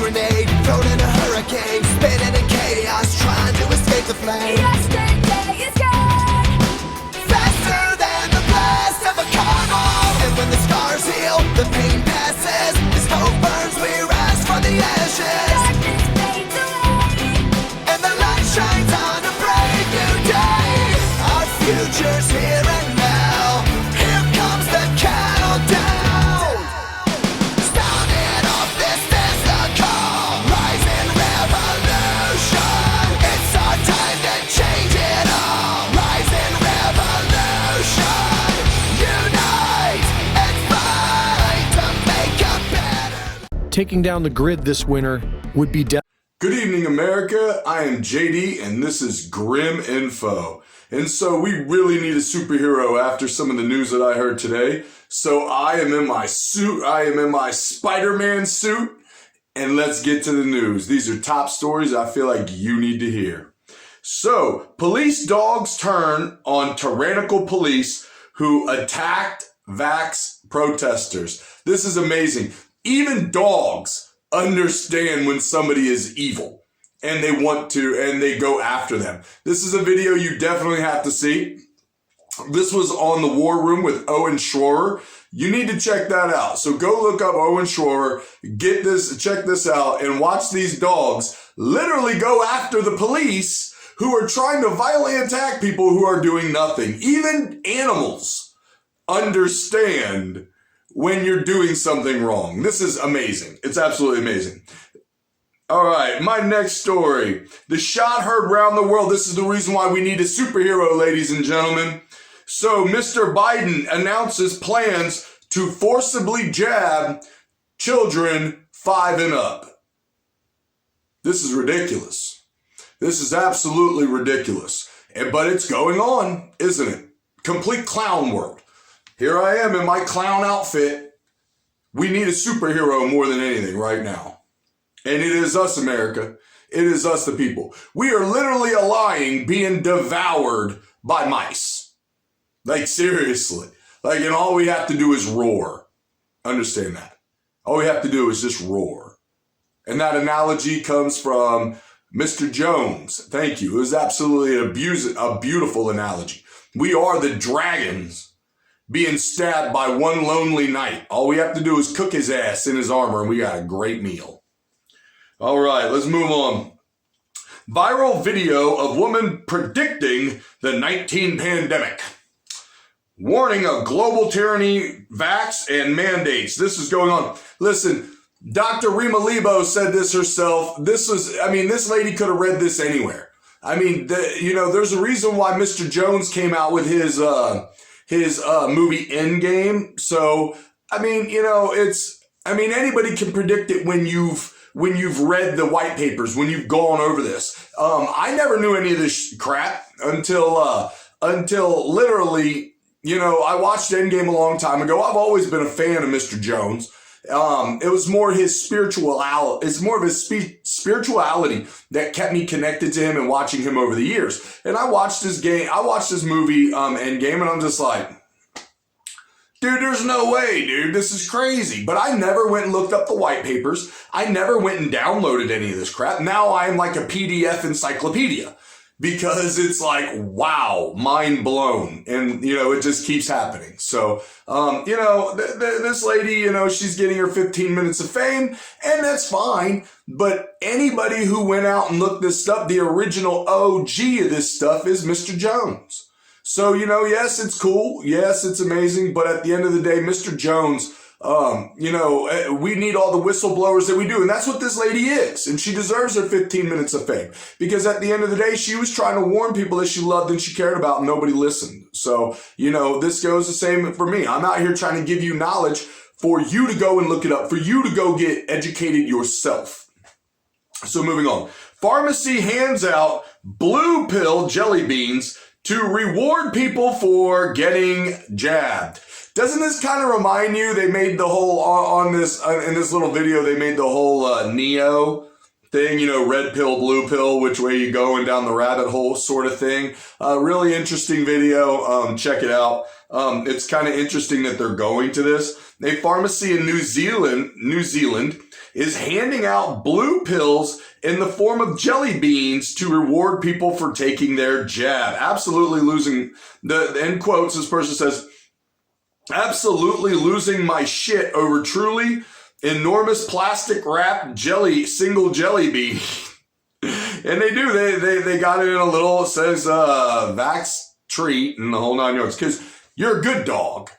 grenade thrown in a hurricane, spinning in chaos, trying to escape the flame. Yesterday is gone, Faster than the blast of a car bomb. And when the scars heal, the pain passes. This hope burns, we rise from the ashes. darkness fades away. And the light shines on a brave new day. Our future's here and now. Here comes the countdown. Sounding off, this is the call. Rising revolution. It's our time to change it all. Rising revolution. Unite and fight to make a better. Taking down the grid this winter would be Good evening, America. I am JD, and this is Grim Info. And so we really need a superhero after some of the news that I heard today. So I am in my suit. I am in my Spider-Man suit. And let's get to the news. These are top stories I feel like you need to hear. So, police dogs turn on tyrannical police who attacked vax protesters. This is amazing. Even dogs understand when somebody is evil and they want to, and they go after them. This is a video you definitely have to see. This was on the War Room with Owen Schroer. You need to check that out. So go look up Owen Schroer, get this, check this out, and watch these dogs literally go after the police who are trying to violently attack people who are doing nothing. Even animals understand when you're doing something wrong. This is amazing. It's absolutely amazing. All right, my next story. The shot heard around the world. This is the reason why we need a superhero, ladies and gentlemen. So Mr. Biden announces plans to forcibly jab children 5 and up. This is ridiculous. This is absolutely ridiculous. But it's going on, isn't it? Complete clown world. Here I am in my clown outfit. We need a superhero more than anything right now. And it is us, America. It is us, the people. We are literally lying, being devoured by mice. Like, seriously. Like, and all we have to do is roar. Understand that. All we have to do is just roar. And that analogy comes from Mr. Jones. Thank you. It was absolutely a beautiful analogy. We are the dragons being stabbed by one lonely knight. All we have to do is cook his ass in his armor and we got a great meal. All right, let's move on. Viral video of woman predicting the 19 pandemic. Warning of global tyranny, vax, and mandates. This is going on. Listen, Dr. Rima Lebo said this herself. This lady could have read this anywhere. I mean, there's a reason why Mr. Jones came out with his movie Endgame. So, anybody can predict it when you've read the white papers, when you've gone over this. I never knew any of this crap until literally, I watched Endgame a long time ago. I've always been a fan of Mr. Jones. It was more his spirituality. It's more of his spirituality that kept me connected to him and watching him over the years. And I watched this movie, Endgame, and I'm just like, dude, there's no way, dude. This is crazy. But I never went and looked up the white papers. I never went and downloaded any of this crap. Now I'm like a PDF encyclopedia. Because it's like, wow, mind blown. And, it just keeps happening. So, this lady, she's getting her 15 minutes of fame, and that's fine. But anybody who went out and looked this up, the original OG of this stuff is Mr. Jones. So, yes, it's cool. Yes, it's amazing. But at the end of the day, Mr. Jones, we need all the whistleblowers that we do. And that's what this lady is. And she deserves her 15 minutes of fame. Because at the end of the day, she was trying to warn people that she loved and she cared about, and nobody listened. So, this goes the same for me. I'm out here trying to give you knowledge for you to go and look it up, for you to go get educated yourself. So moving on. Pharmacy hands out blue pill jelly beans to reward people for getting jabbed. Doesn't this kind of remind you, they made the whole, in this little video, they made the whole Neo thing, red pill, blue pill, which way you going down the rabbit hole sort of thing. Really interesting video. Check it out. It's kind of interesting that they're going to this. A pharmacy in New Zealand is handing out blue pills in the form of jelly beans to reward people for taking their jab. Absolutely losing, the end quotes, this person says, absolutely losing my shit over truly enormous plastic wrapped single jelly bean. And they do, they got it in a little, it says, Vax treat and the whole 9 yards. Because you're a good dog.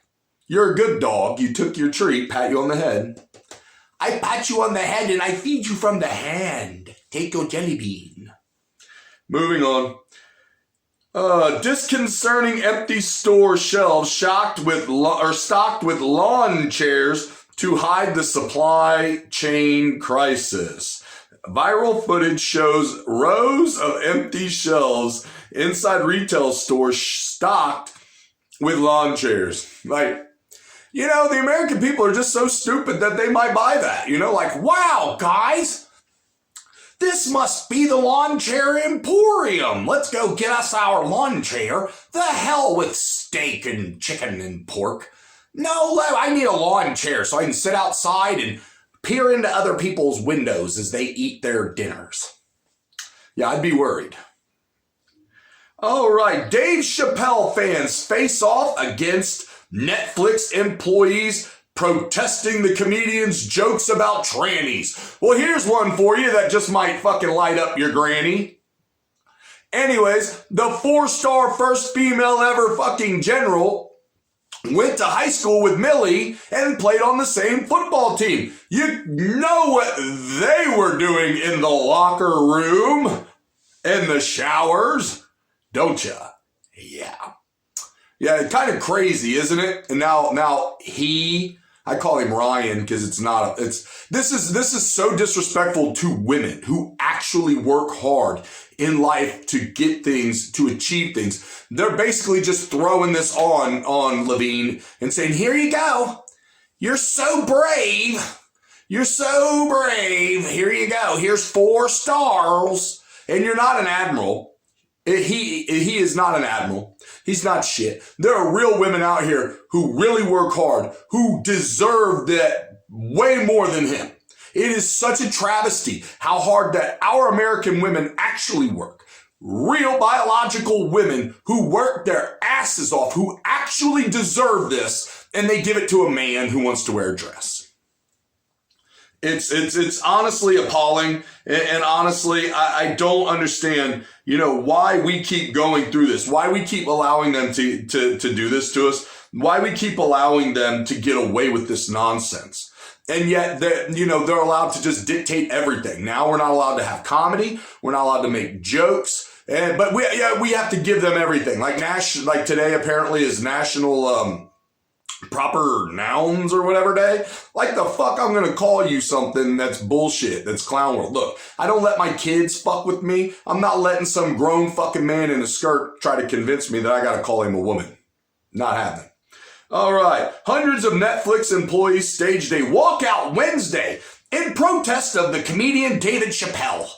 You're a good dog. You took your treat, pat you on the head. I pat you on the head and I feed you from the hand. Take your jelly bean. Moving on. Disconcerting empty store shelves stocked with lawn chairs to hide the supply chain crisis. Viral footage shows rows of empty shelves inside retail stores stocked with lawn chairs. Like, you know, the American people are just so stupid that they might buy that. You know, like, wow, guys, this must be the lawn chair emporium. Let's go get us our lawn chair. The hell with steak and chicken and pork. No, I need a lawn chair so I can sit outside and peer into other people's windows as they eat their dinners. Yeah, I'd be worried. All right, Dave Chappelle fans face off against Netflix employees protesting the comedian's jokes about trannies. Well, here's one for you that just might fucking light up your granny. Anyways, the 4-star first female ever fucking general went to high school with Millie and played on the same football team. You know what they were doing in the locker room, in the showers, don't you? Yeah. Yeah, it's kind of crazy, isn't it? And now I call him Ryan because this is so disrespectful to women who actually work hard in life to get things, to achieve things. They're basically just throwing this on Levine and saying, here you go. You're so brave. You're so brave. Here you go. Here's 4 stars. And you're not an admiral. He is not an admiral. He's not shit. There are real women out here who really work hard, who deserve that way more than him. It is such a travesty how hard that our American women actually work. Real biological women who work their asses off, who actually deserve this, and they give it to a man who wants to wear a dress. It's honestly appalling, and honestly, I don't understand, why we keep going through this, why we keep allowing them to do this to us, why we keep allowing them to get away with this nonsense. And yet, they're allowed to just dictate everything. Now we're not allowed to have comedy. We're not allowed to make jokes. But we have to give them everything. Like today apparently is National Proper Nouns or whatever day. Like the fuck I'm gonna call you something that's bullshit, that's clown world. Look, I don't let my kids fuck with me. I'm not letting some grown fucking man in a skirt try to convince me that I gotta call him a woman. Not happening. All right. Hundreds of Netflix employees staged a walkout Wednesday in protest of the comedian David Chappelle.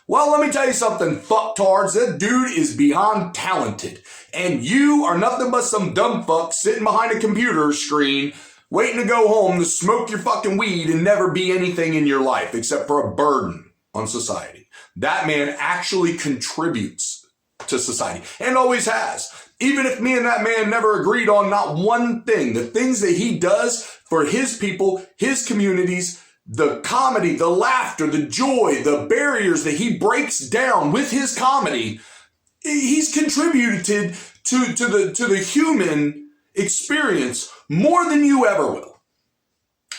Well, let me tell you something, fucktards. That dude is beyond talented. And you are nothing but some dumb fuck sitting behind a computer screen waiting to go home to smoke your fucking weed and never be anything in your life except for a burden on society. That man actually contributes to society and always has. Even if me and that man never agreed on not one thing, the things that he does for his people, his communities, the comedy, the laughter, the joy, the barriers that he breaks down with his comedy, he's contributed to the human experience more than you ever will.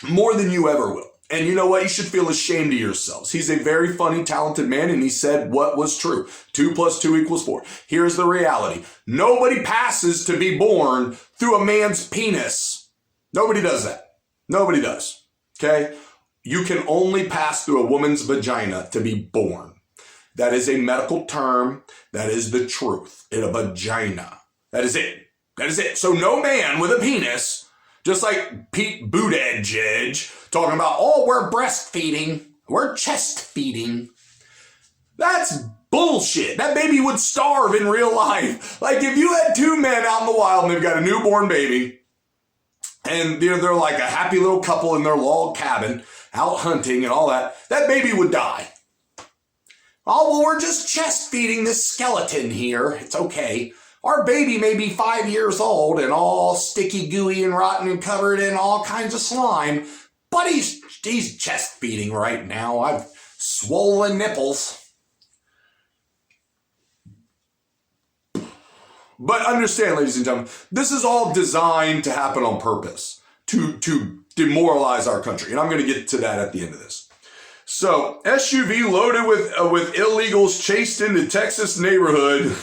More than you ever will. And you know what? You should feel ashamed of yourselves. He's a very funny, talented man, and he said what was true. 2 + 2 = 4. Here's the reality. Nobody passes to be born through a man's penis. Nobody does that. Nobody does. Okay? You can only pass through a woman's vagina to be born. That is a medical term. That is the truth. In a vagina. That is it. That is it. So no man with a penis, just like Pete Buttigieg, talking about, oh, we're breastfeeding, we're chest feeding. That's bullshit. That baby would starve in real life. Like if you had 2 men out in the wild and they've got a newborn baby, and they're like a happy little couple in their log cabin, out hunting and all that, that baby would die. Oh, well, we're just chest feeding this skeleton here. It's okay. Our baby may be 5 years old and all sticky, gooey, and rotten and covered in all kinds of slime, but he's chest feeding right now. I've swollen nipples. But understand, ladies and gentlemen, this is all designed to happen on purpose, to demoralize our country. And I'm going to get to that at the end of this. So, SUV loaded with illegals chased into Texas neighborhood.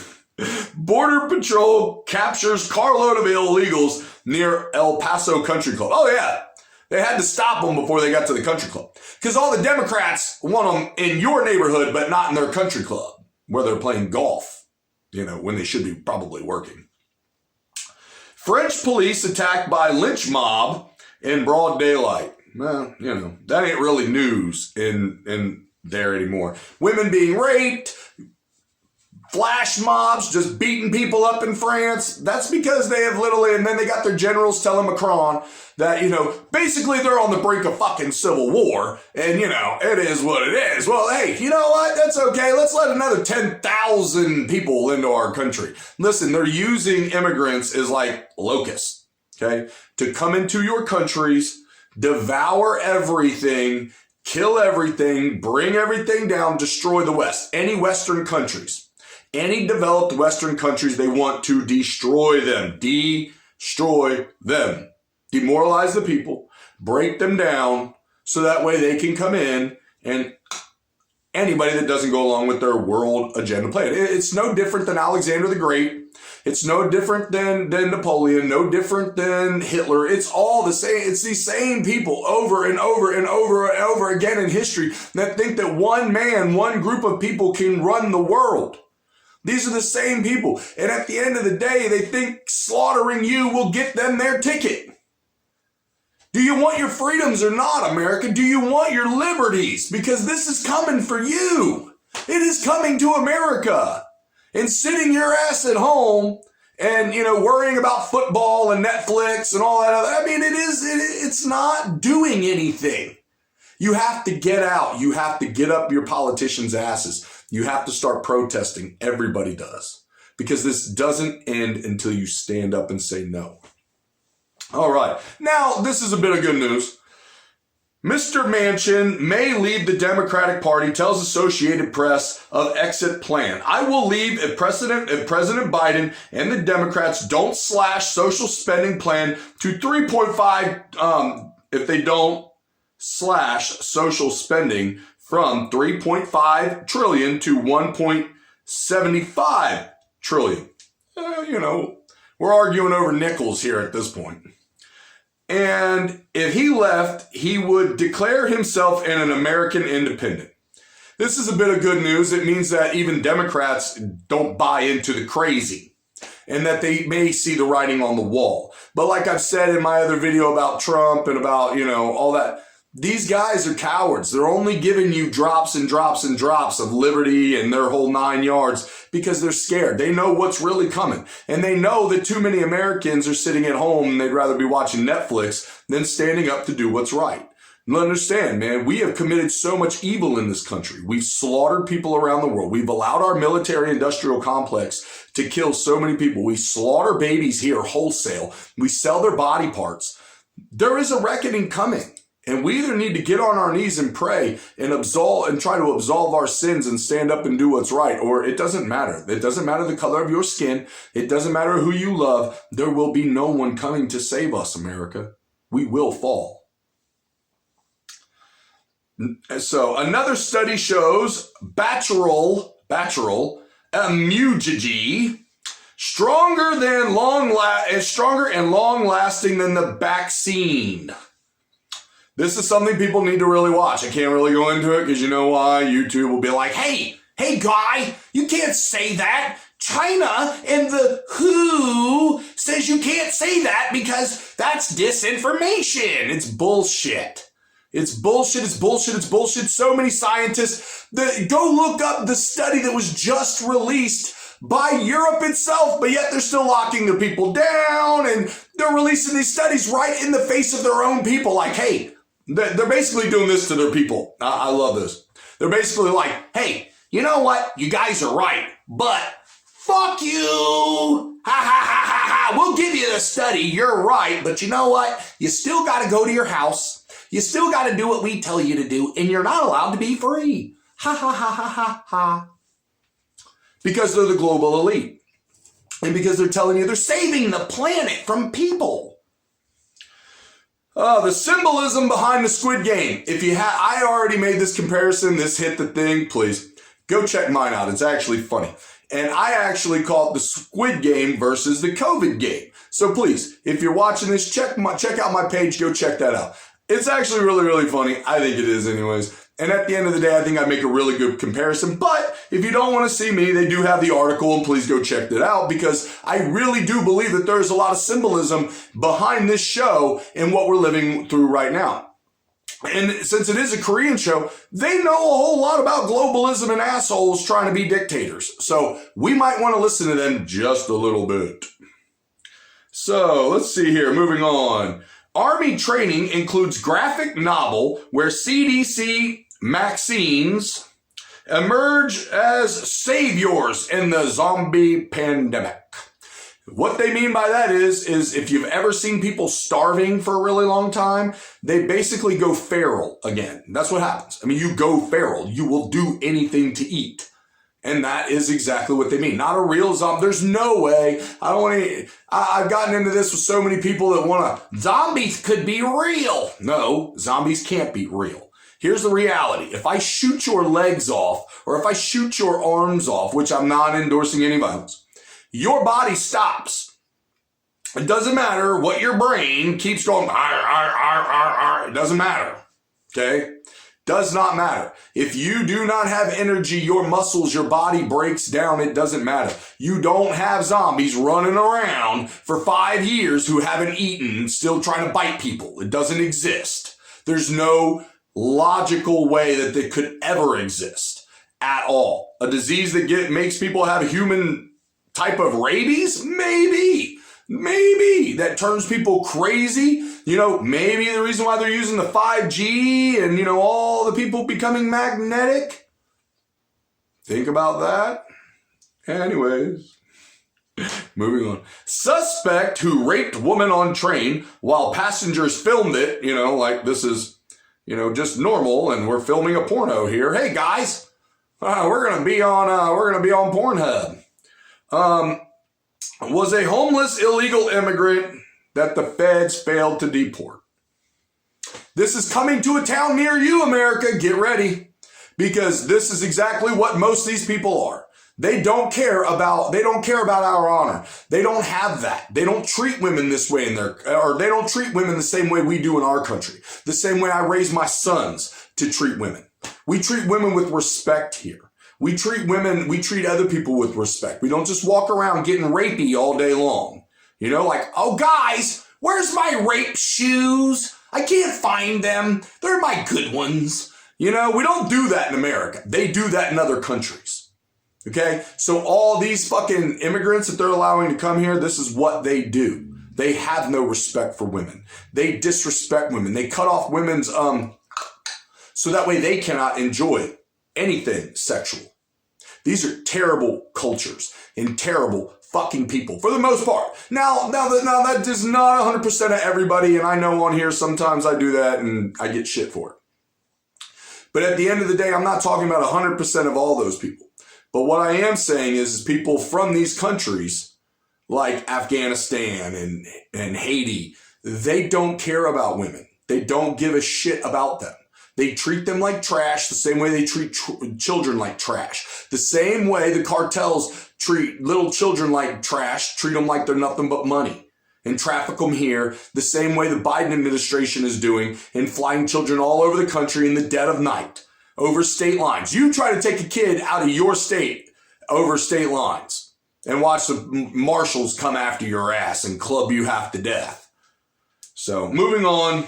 Border Patrol captures carload of illegals near El Paso Country Club. Oh, yeah. They had to stop them before they got to the country club. Because all the Democrats want them in your neighborhood, but not in their country club, where they're playing golf, when they should be probably working. French police attacked by lynch mob in broad daylight. Well, that ain't really news in there anymore. Women being raped, flash mobs just beating people up in France. That's because they have and then they got their generals telling Macron that, basically they're on the brink of fucking civil war. And, it is what it is. Well, hey, you know what? That's okay. Let's let another 10,000 people into our country. Listen, they're using immigrants as like locusts, okay, to come into your countries, devour everything, kill everything, bring everything down, destroy the West. Any Western countries. Any developed Western countries, they want to destroy them. Destroy them. Demoralize the people. Break them down so that way they can come in and anybody that doesn't go along with their world agenda plan. It's no different than Alexander the Great. It's no different than Napoleon. No different than Hitler. It's all the same. It's these same people over and over and over and over again in history that think that one man, one group of people can run the world. These are the same people. And at the end of the day, they think slaughtering you will get them their ticket. Do you want your freedoms or not, America? Do you want your liberties? Because this is coming for you. It is coming to America. And sitting your ass at home and, worrying about football and Netflix and all that other, it's not doing anything. You have to get out. You have to get up your politicians' asses. You have to start protesting. Everybody does. Because this doesn't end until you stand up and say no. All right. Now, this is a bit of good news. Mr. Manchin may leave the Democratic Party, tells Associated Press of exit plan. I will leave if President Biden and the Democrats don't slash social spending plan to 3.5, if they don't slash social spending from 3.5 trillion to 1.75 trillion. We're arguing over nickels here at this point. And if he left, he would declare himself an American independent. This is a bit of good news. It means that even Democrats don't buy into the crazy and that they may see the writing on the wall. But like I've said in my other video about Trump and about, all that, these guys are cowards. They're only giving you drops and drops and drops of liberty and their whole 9 yards because they're scared. They know what's really coming. And they know that too many Americans are sitting at home and they'd rather be watching Netflix than standing up to do what's right. And understand, man, we have committed so much evil in this country. We've slaughtered people around the world. We've allowed our military-industrial complex to kill so many people. We slaughter babies here wholesale. We sell their body parts. There is a reckoning coming. And we either need to get on our knees and pray and try to absolve our sins and stand up and do what's right, or it doesn't matter. It doesn't matter the color of your skin. It doesn't matter who you love. There will be no one coming to save us, America. We will fall. So another study shows bacterial immunity stronger and long lasting than the vaccine. This is something people need to really watch. I can't really go into it because you know why? YouTube will be like, hey guy, you can't say that. China and the WHO says you can't say that because that's disinformation. It's bullshit. It's bullshit. It's bullshit. It's bullshit. So many scientists, go look up the study that was just released by Europe itself, but yet they're still locking their people down and they're releasing these studies right in the face of their own people like, hey, They're basically doing this to their people. I love this. They're basically like, hey, you know what? You guys are right, but fuck you. Ha ha ha ha ha. We'll give you the study. You're right. But you know what? You still got to go to your house. You still got to do what we tell you to do. And you're not allowed to be free. Ha ha ha ha ha ha. Because they're the global elite. And because they're telling you they're saving the planet from people. The symbolism behind the Squid Game. I already made this comparison. This hit the thing. Please go check mine out. It's actually funny. And I actually call it the Squid Game versus the COVID game. So please, if you're watching this, check out my page. Go check that out. It's actually really, really funny. I think it is anyways. And at the end of the day, I think I make a really good comparison. But if you don't want to see me, they do have the article, and please go check that out, because I really do believe that there's a lot of symbolism behind this show and what we're living through right now. And since it is a Korean show, they know a whole lot about globalism and assholes trying to be dictators. So we might want to listen to them just a little bit. So let's see here. Moving on. Army training includes graphic novel where CDC vaccines emerge as saviors in the zombie pandemic. What they mean by that is if you've ever seen people starving for a really long time, they basically go feral again. That's what happens. I mean, you go feral. You will do anything to eat. And that is exactly what they mean. Not a real zombie. There's no way. I've gotten into this with so many people that zombies could be real. No, zombies can't be real. Here's the reality. If I shoot your legs off, or if I shoot your arms off, which I'm not endorsing any violence, your body stops. It doesn't matter what your brain keeps going, it doesn't matter. Okay? Does not matter. If you do not have energy, your muscles, your body breaks down. It doesn't matter. You don't have zombies running around for 5 years who haven't eaten, still trying to bite people. It doesn't exist. There's no logical way that it could ever exist at all. A disease that makes people have a human type of rabies? Maybe. That turns people crazy. Maybe the reason why they're using the 5G and, all the people becoming magnetic. Think about that. Anyways, moving on. Suspect who raped woman on train while passengers filmed it, like this is, just normal and we're filming a porno here. Hey guys, we're going to be on Pornhub. Was a homeless illegal immigrant that the feds failed to deport. This is coming to a town near you, America. Get ready. Because this is exactly what most of these people are. They don't care about our honor. They don't have that. They don't treat women this way or they don't treat women the same way we do in our country. The same way I raise my sons to treat women. We treat women with respect here. We treat other people with respect. We don't just walk around getting rapey all day long. Oh guys, where's my rape shoes? I can't find them. They're my good ones. We don't do that in America. They do that in other countries. Okay? So all these fucking immigrants that they're allowing to come here, this is what they do. They have no respect for women. They disrespect women. They cut off women's, so that way they cannot enjoy anything sexual. These are terrible cultures and terrible fucking people for the most part. Now that is not 100% of everybody, and I know on here sometimes I do that and I get shit for it. But at the end of the day, I'm not talking about 100% of all those people. But what I am saying is people from these countries like Afghanistan and Haiti, they don't care about women. They don't give a shit about them. They treat them like trash the same way they treat children like trash. The same way the cartels treat little children like trash, treat them like they're nothing but money, and traffic them here the same way the Biden administration is doing and flying children all over the country in the dead of night over state lines. You try to take a kid out of your state over state lines and watch the marshals come after your ass and club you half to death. So moving on.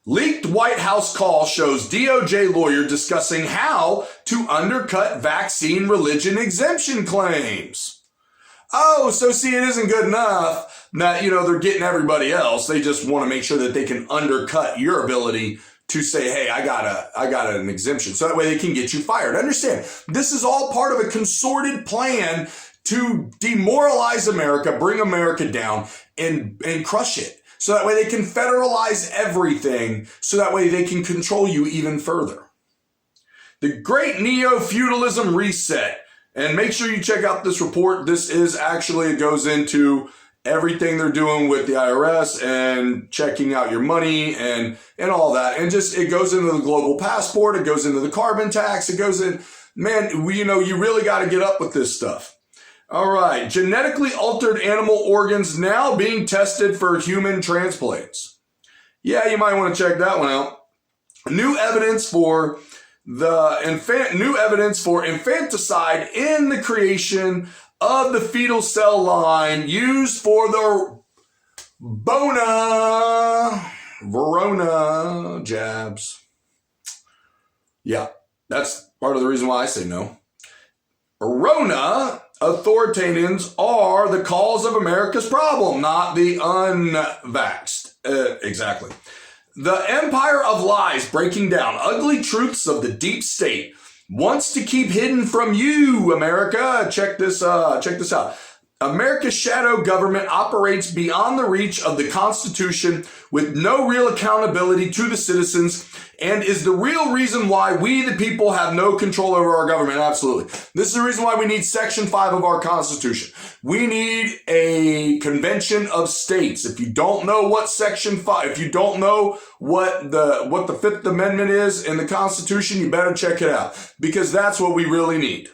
Leaked White House call shows DOJ lawyer discussing how to undercut vaccine religion exemption claims. Oh, so see, it isn't good enough that, they're getting everybody else. They just want to make sure that they can undercut your ability to say, hey, I got an exemption. So that way they can get you fired. Understand, this is all part of a concerted plan to demoralize America, bring America down, and crush it. So that way they can federalize everything. So that way they can control you even further. The Great Neo-Feudalism Reset. And make sure you check out this report. This is actually, it goes into everything they're doing with the IRS and checking out your money and all that. And it goes into the global passport. It goes into the carbon tax. It goes in, man, you really got to get up with this stuff. All right. Genetically altered animal organs now being tested for human transplants. Yeah, you might want to check that one out. New evidence for infanticide in the creation of the fetal cell line used for the Verona jabs. Yeah, that's part of the reason why I say no. Verona authoritarians are the cause of America's problem, not the unvaxxed. Exactly. The empire of lies breaking down ugly truths of the deep state wants to keep hidden from you, America. Check this out. America's shadow government operates beyond the reach of the Constitution with no real accountability to the citizens and is the real reason why we, the people, have no control over our government. Absolutely. This is the reason why we need Section 5 of our Constitution. We need a convention of states. If you don't know what Section 5, if you don't know what the Fifth Amendment is in the Constitution, you better check it out because that's what we really need.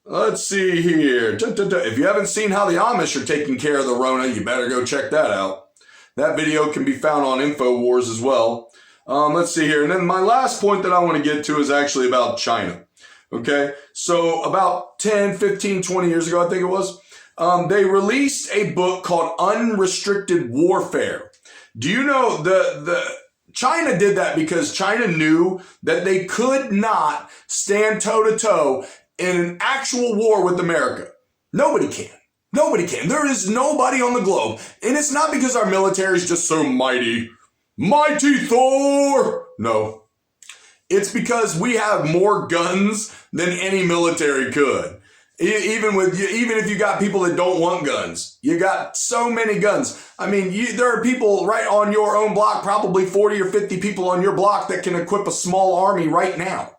Let's see here. If you haven't seen how the Amish are taking care of the Rona, you better go check that out. That video can be found on InfoWars as well. Let's see here. And then my last point that I want to get to is actually about China. Okay. So about 10, 15, 20 years ago, I think it was, they released a book called Unrestricted Warfare. Do you know China did that because China knew that they could not stand toe to toe in an actual war with America. Nobody can. Nobody can. There is nobody on the globe. And it's not because our military is just so mighty. Mighty Thor! No. It's because we have more guns than any military could. Even if you got people that don't want guns. You got so many guns. I mean, there are people right on your own block, probably 40 or 50 people on your block that can equip a small army right now.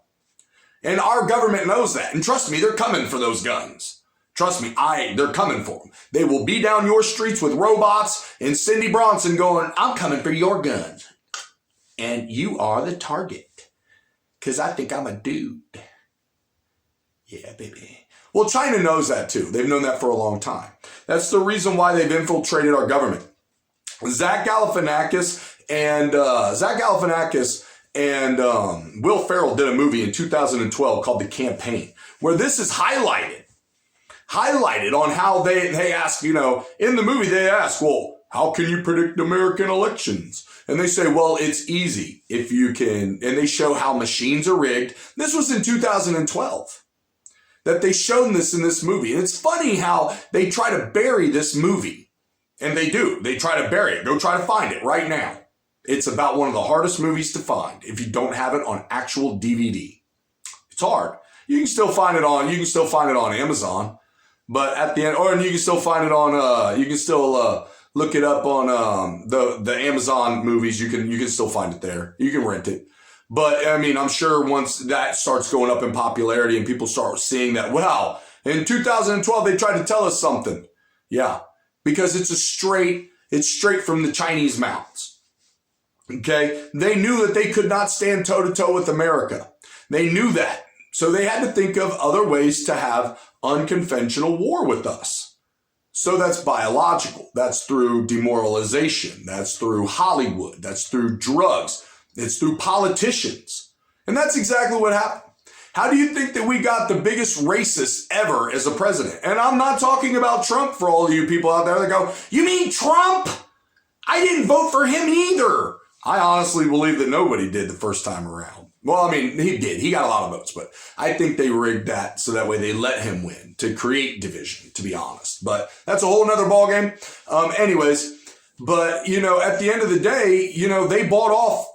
And our government knows that. And trust me, they're coming for those guns. Trust me, they're coming for them. They will be down your streets with robots and Cindy Bronson going, I'm coming for your guns. And you are the target. Because I think I'm a dude. Yeah, baby. Well, China knows that too. They've known that for a long time. That's the reason why they've infiltrated our government. Zach Galifianakis and Will Ferrell did a movie in 2012 called The Campaign, where this is highlighted on how they ask, in the movie they ask, well, how can you predict American elections? And they say, well, it's easy if you can, and they show how machines are rigged. This was in 2012 that they showed this in this movie. And it's funny how they try to bury this movie. And they do. They try to bury it. Go try to find it right now. It's about one of the hardest movies to find if you don't have it on actual DVD. It's hard. You can still find it on Amazon, but at the end, and you can still find it on, look it up on, the Amazon movies. You can still find it there. You can rent it. But I mean, I'm sure once that starts going up in popularity and people start seeing that, wow, in 2012, they tried to tell us something. Yeah, because it's straight from the Chinese mouths. Okay. They knew that they could not stand toe to toe with America. They knew that. So they had to think of other ways to have unconventional war with us. So that's biological. That's through demoralization. That's through Hollywood. That's through drugs. It's through politicians. And that's exactly what happened. How do you think that we got the biggest racist ever as a president? And I'm not talking about Trump for all of you people out there that go, you mean Trump? I didn't vote for him either. I honestly believe that nobody did the first time around. Well, I mean, he did. He got a lot of votes, but I think they rigged that so that way they let him win to create division, to be honest. But that's a whole nother ballgame. Anyways, but, at the end of the day, they bought off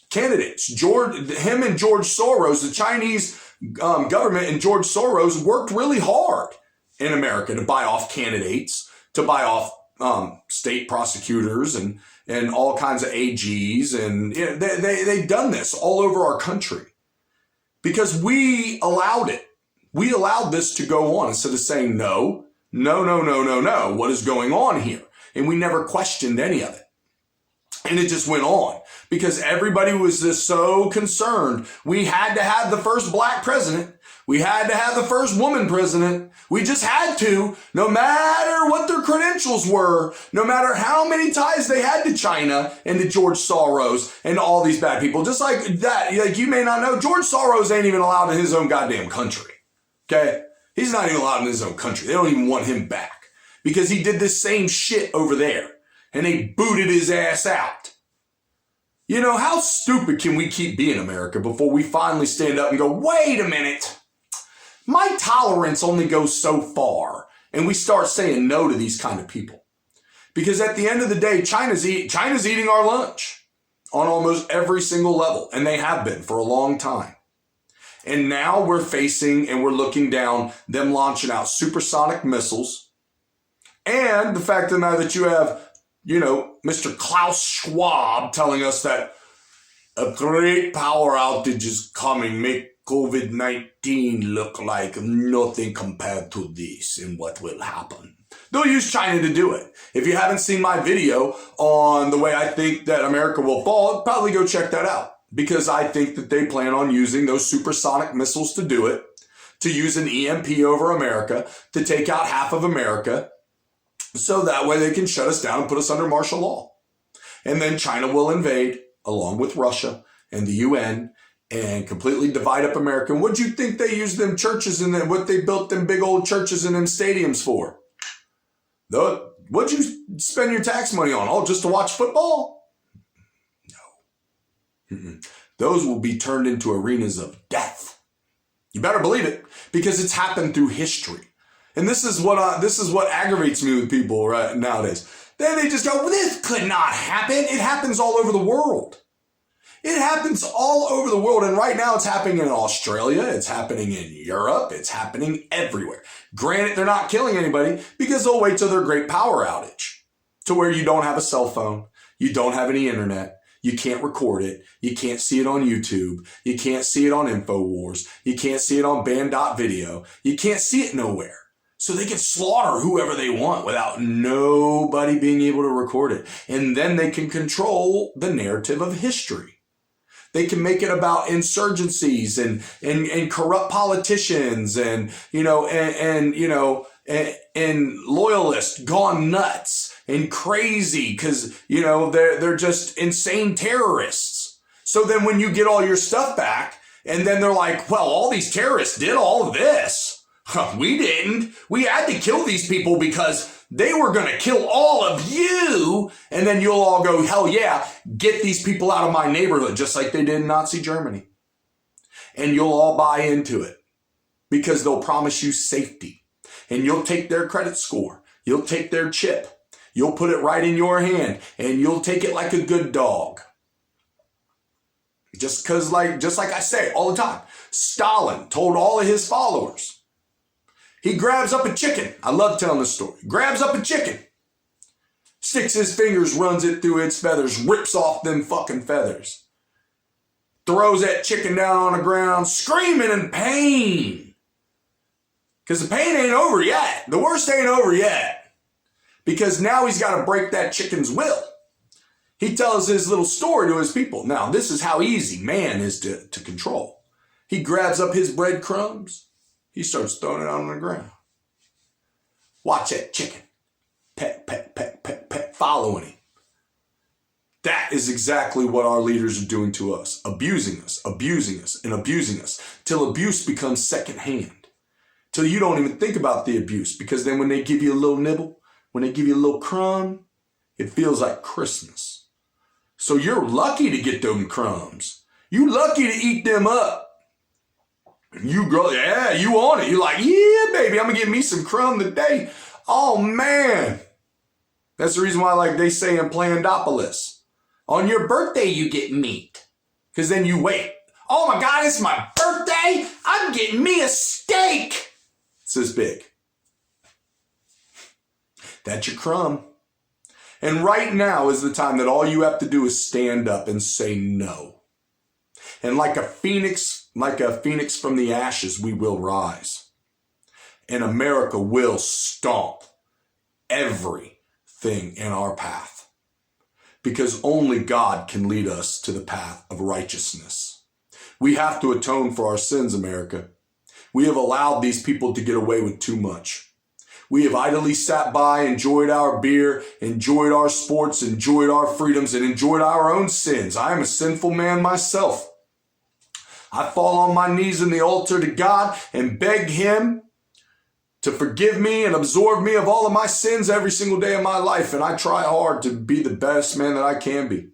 candidates. Him and George Soros, the Chinese government and George Soros worked really hard in America to buy off candidates, to buy off state prosecutors and all kinds of AGs. And they've done this all over our country because we allowed it. We allowed this to go on instead of saying no. What is going on here? And we never questioned any of it. And it just went on because everybody was just so concerned. We had to have the first black president. We had to have the first woman president. We just had to, no matter what their credentials were, no matter how many ties they had to China and to George Soros and all these bad people. Just like that, like you may not know, George Soros ain't even allowed in his own goddamn country. Okay? He's not even allowed in his own country. They don't even want him back because he did this same shit over there and they booted his ass out. How stupid can we keep being, America, before we finally stand up and go, wait a minute. My tolerance only goes so far. And we start saying no to these kind of people. Because at the end of the day, China's eating our lunch on almost every single level. And they have been for a long time. And now we're facing and we're looking down them launching out supersonic missiles. And the fact of the matter that you have, Mr. Klaus Schwab telling us that a great power outage is coming. Make COVID-19 look like nothing compared to this and what will happen. They'll use China to do it. If you haven't seen my video on the way I think that America will fall, probably go check that out. Because I think that they plan on using those supersonic missiles to do it, to use an EMP over America, to take out half of America, so that way they can shut us down and put us under martial law. And then China will invade, along with Russia and the UN, and completely divide up America. And what'd you think they used them churches and what they built them big old churches and them stadiums for? What'd you spend your tax money on? Oh, just to watch football? No. Mm-mm. Those will be turned into arenas of death. You better believe it, because it's happened through history. And this is what aggravates me with people right nowadays. Then they just go, well, this could not happen. It happens all over the world. It happens all over the world. And right now it's happening in Australia. It's happening in Europe. It's happening everywhere. Granted, they're not killing anybody because they'll wait till their great power outage to where you don't have a cell phone. You don't have any internet. You can't record it. You can't see it on YouTube. You can't see it on InfoWars. You can't see it on Band.video. You can't see it nowhere. So they can slaughter whoever they want without nobody being able to record it. And then they can control the narrative of history. They can make it about insurgencies and corrupt politicians and loyalists gone nuts and crazy because, they're just insane terrorists. So then when you get all your stuff back and then they're like, well, all these terrorists did all of this. We didn't. We had to kill these people because they were going to kill all of you. And then you'll all go, hell yeah, get these people out of my neighborhood, just like they did in Nazi Germany. And you'll all buy into it because they'll promise you safety. And you'll take their credit score. You'll take their chip. You'll put it right in your hand and you'll take it like a good dog. Just like I say all the time, Stalin told all of his followers, he grabs up a chicken. I love telling this story. Grabs up a chicken. Sticks his fingers, runs it through its feathers, rips off them fucking feathers. Throws that chicken down on the ground, screaming in pain. Because the pain ain't over yet. The worst ain't over yet. Because now he's got to break that chicken's will. He tells his little story to his people. Now, this is how easy man is to control. He grabs up his breadcrumbs. He starts throwing it out on the ground. Watch that chicken. Peck, peck, peck, peck, peck, following him. That is exactly what our leaders are doing to us. Abusing us, and abusing us. Till abuse becomes secondhand. Till you don't even think about the abuse. Because then when they give you a little nibble, when they give you a little crumb, it feels like Christmas. So you're lucky to get them crumbs. You lucky to eat them up. You go, yeah, you on it. You're like, yeah, baby, I'm going to get me some crumb today. Oh, man. That's the reason why, like they say in Plandopolis, on your birthday, you get meat. Because then you wait. Oh, my God, it's my birthday. I'm getting me a steak. It's this big. That's your crumb. And right now is the time that all you have to do is stand up and say no. And like a phoenix from the ashes, we will rise. And America will stomp everything in our path. Because only God can lead us to the path of righteousness. We have to atone for our sins, America. We have allowed these people to get away with too much. We have idly sat by, enjoyed our beer, enjoyed our sports, enjoyed our freedoms, and enjoyed our own sins. I am a sinful man myself. I fall on my knees in the altar to God and beg Him to forgive me and absorb me of all of my sins every single day of my life. And I try hard to be the best man that I can be.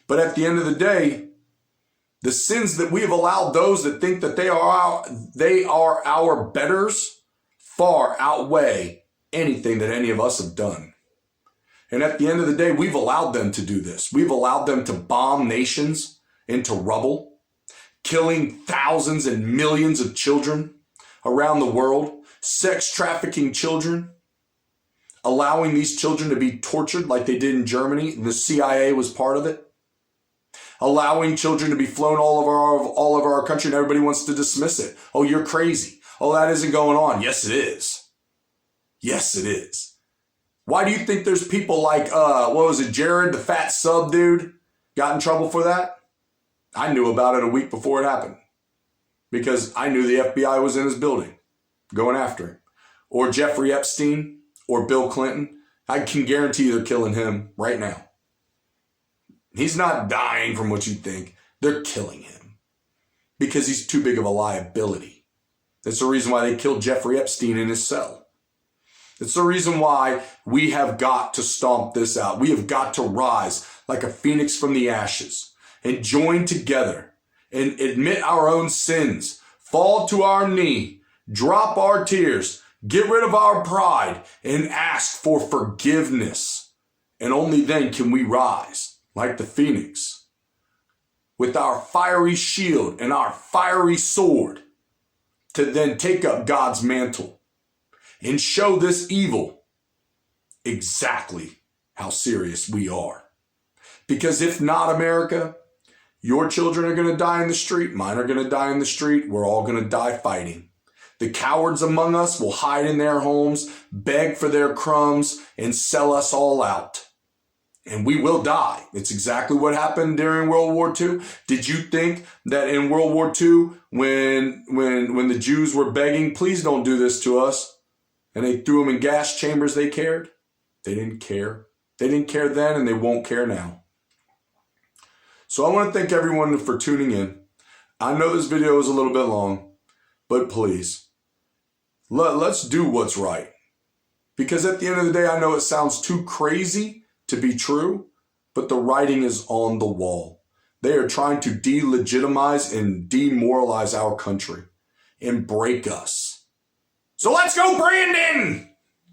But at the end of the day, the sins that we have allowed those that think that they are our betters far outweigh anything that any of us have done. And at the end of the day, we've allowed them to do this. We've allowed them to bomb nations into rubble, killing thousands and millions of children around the world, sex trafficking children, allowing these children to be tortured like they did in Germany, and the CIA was part of it, allowing children to be flown all over our country, and everybody wants to dismiss it. Oh, you're crazy. Oh, that isn't going on. Yes, it is. Yes, it is. Why do you think there's people like, Jared, the fat sub dude, got in trouble for that? I knew about it a week before it happened because I knew the FBI was in his building going after him. Or Jeffrey Epstein or Bill Clinton. I can guarantee they're killing him right now. He's not dying from what you think. They're killing him because he's too big of a liability. That's the reason why they killed Jeffrey Epstein in his cell. It's the reason why we have got to stomp this out. We have got to rise like a phoenix from the ashes and join together and admit our own sins, fall to our knee, drop our tears, get rid of our pride, and ask for forgiveness. And only then can we rise like the phoenix with our fiery shield and our fiery sword to then take up God's mantle and show this evil exactly how serious we are. Because if not, America, your children are going to die in the street. Mine are going to die in the street. We're all going to die fighting. The cowards among us will hide in their homes, beg for their crumbs, and sell us all out. And we will die. It's exactly what happened during World War II. Did you think that in World War II, when the Jews were begging, please don't do this to us, and they threw them in gas chambers, they cared? They didn't care. They didn't care then, and they won't care now. So I want to thank everyone for tuning in. I know this video is a little bit long, but please, let's do what's right. Because at the end of the day, I know it sounds too crazy to be true, but the writing is on the wall. They are trying to delegitimize and demoralize our country and break us. So let's go, Brandon!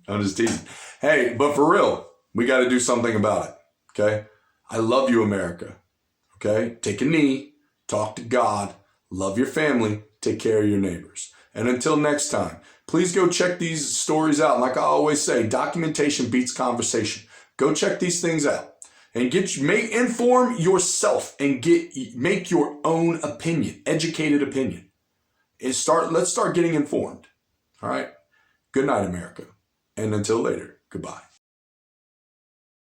I'm just teasing. Hey, but for real, we got to do something about it, okay? I love you, America, okay? Take a knee, talk to God, love your family, take care of your neighbors. And until next time, please go check these stories out. And like I always say, documentation beats conversation. Go check these things out and inform yourself and make your own opinion, educated opinion. And let's start getting informed. All right. Good night, America. And until later, goodbye.